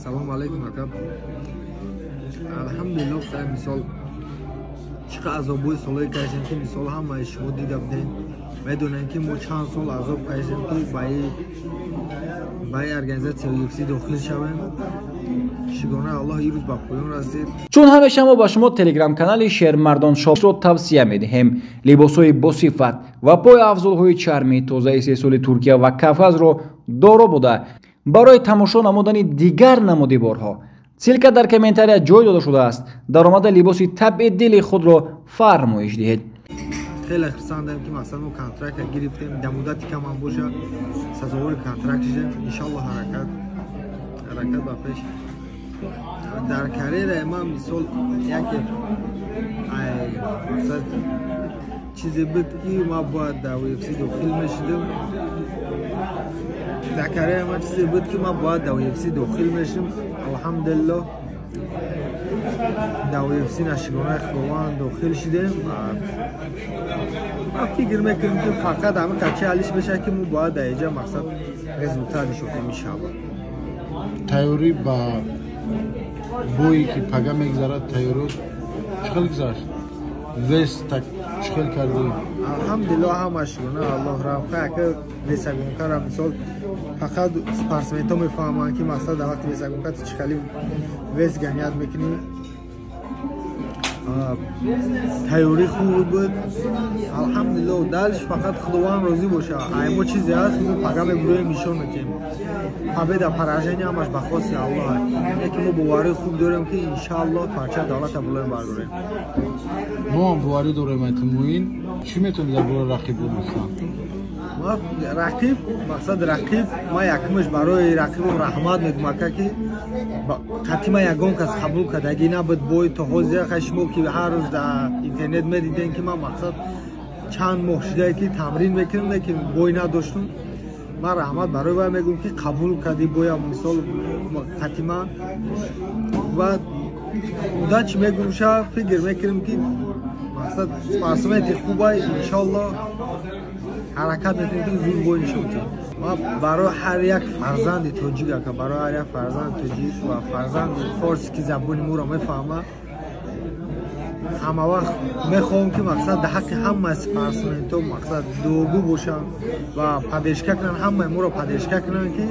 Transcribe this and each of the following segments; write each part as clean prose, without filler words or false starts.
Салом алейкум акам. Алҳамдулиллаҳ хай мисол чиқадр азобҳои солҳое кашидем ки мисол ҳамаи шумо дида будем. Медонем ки мо чанд сол азоб кашидем ки ба ин организатсия UFC дохил шавем. Шукрона Аллоҳ ин рӯз ба поён расид. Чун ҳамеша мо ба шумо телеграм-канали Шермардон Шопро тавсия медиҳем. Либосҳои босифат ва пойафзулҳои чарми тозаи истеҳсоли Туркия ва Кавказро доро буда барои тамошо намудани дигар намудиборҳо силка дар комментария ҷой дода шудааст. Даромада либоси табъи дили худро фармоиш диҳед. Хеле хурсандам ки масалан мо контракт гирифтем, дар муддати кам ҳам боша сазовори контракт шудем. Иншаллоҳ ҳаракат ба пеш. Дар карьераи ман мисол яке чизе буд ки ман бояд дар UFC дохил мешудам. Дар карьераи ман чизе буд ки ман бояд дар UFC дохил мешудам. Алҳамдулиллаҳ дар UFC нашигонаи Худованд дохил шудем. Ман фикр мекунам ки фақат ҳамин қачи ҳалиш мешавад ки мо бояд дар инҷа мақсад результат нишонем иншаллоҳ. Тайёрӣ ба бое ки пага мегзарад, тайёрӣ чӣ хел гузашт? Вес так чӣ хел кардӣ? Алҳамдулиллаҳ ҳамааш шукрона Аллоҳ рафта ака весагонкара мисол фақат спортсменҳо мефаҳманд ки мақсад дар вақти весагонка чӣ хели вес ганият мекунӣ. Тайёрӣ хуб буд. Алҳамдулиллаҳ далиш фақат Худованд розӣ боша. Ай мо чизе ҳаст мо пага мебурем нишон медиҳем. Победа поражение ҳамаш ба хоси Аллоҳ аст. Яке мо боварӣ хуб дорем ки иншааллоҳ парча давлата булоем бардорем. Мо ҳам боварӣ дорем айтмоин. Чӣ метавонӣ дар бораи рақиб гуфтан? Рақиб мақсад рақиб ман якумаш барои рақибам раҳмат мегӯям ака ки қатима ягон кас қабул кард аги набуд бой то ҳозир хай шумо ки ҳар рӯз дар интернет медидем ки ман мақсад чанд моҳ шудае ки тамрин мекунам лекин бой надоштум. Ман раҳмат барои вай мегӯям ки қабул карди боям мисол қатима ва уда чӣ мегӯям ша фикр мекунам ки мақсад спортсменти хубай иншаллоҳ ҳаракат метавонем ки зуд бой нишон диҳем. Ман барои ҳар як фарзанди тоҷик ака барои ҳар як фарзанди тоҷик ва фарзанди форси ки забони моро мефаҳма ҳама вақт мехоҳам ки мақсад дар ҳаққи ҳамаи спортсменто мақсад дуогӯ бошанд ва падешка кунанд, ҳамаи моро падешка кунанд ки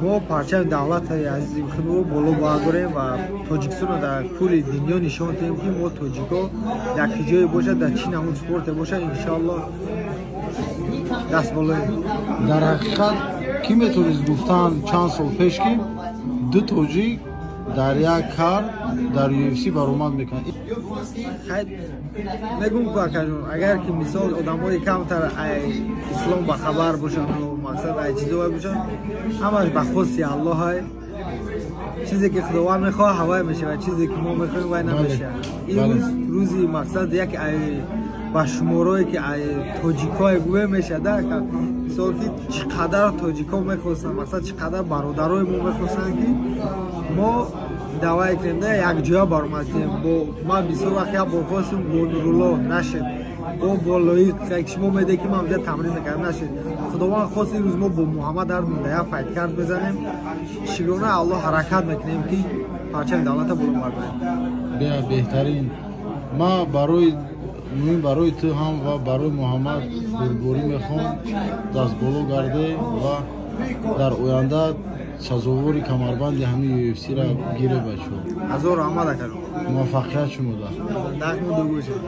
мо парчаи давлати азизи худро боло бардорем ва Тоҷикистонро дар кӯли дунё нишон диҳем ки мо тоҷико дар ки ҷое бошад дар чӣ намуд спорте бошад иншаллоҳ даст болоем. Дар ҳақиқат кӣ метавонист гуфтан чанд сол пеш ки ду тоҷик дар як кар дар UFC баромад мекунад? мегӯям ку акаҷон агар ки мисол одамои камтар ислом бахабар бошанд мақсад ай чизовай бошанд ҳамаш ба хоси Аллоҳ ай. Чизе ки Худованд мехоҳад ҳавай мешавад, чизе ки мо мехоҳем вай намешавад. Ин рӯз рӯзи мақсад як ба шуморое ки тоҷикои гӯе мешавад мисол ки чӣ қадар тоҷико мехостанд мақсад чӣ қадар бародарои мо мехостанд ки мо давай кунем да якҷоя баромад кунем. Бо ман бисёр вақт як бор хостим бо Нуруллоҳ нашед, бо Болоид шумо медеҳед ки ман ҷа тамрин мекардам нашед. Худованд хост ин рӯз мо бо Муҳаммад ҳардум да як файткард бизанем. Шукрона Аллоҳ ҳаракат мекунем ки парчаи давлата боло бардорем. Беҳтарин. Ман барои ту ҳам ва барои Муҳаммад бурборӣ мехоҳам дастболо гарде ва дар оянда сазовори камарбанди ҳамин UFC-ра гире бачо. Ҳазор раҳмат акаҷон. Муваффақият шумода. Дахму дугӯшед.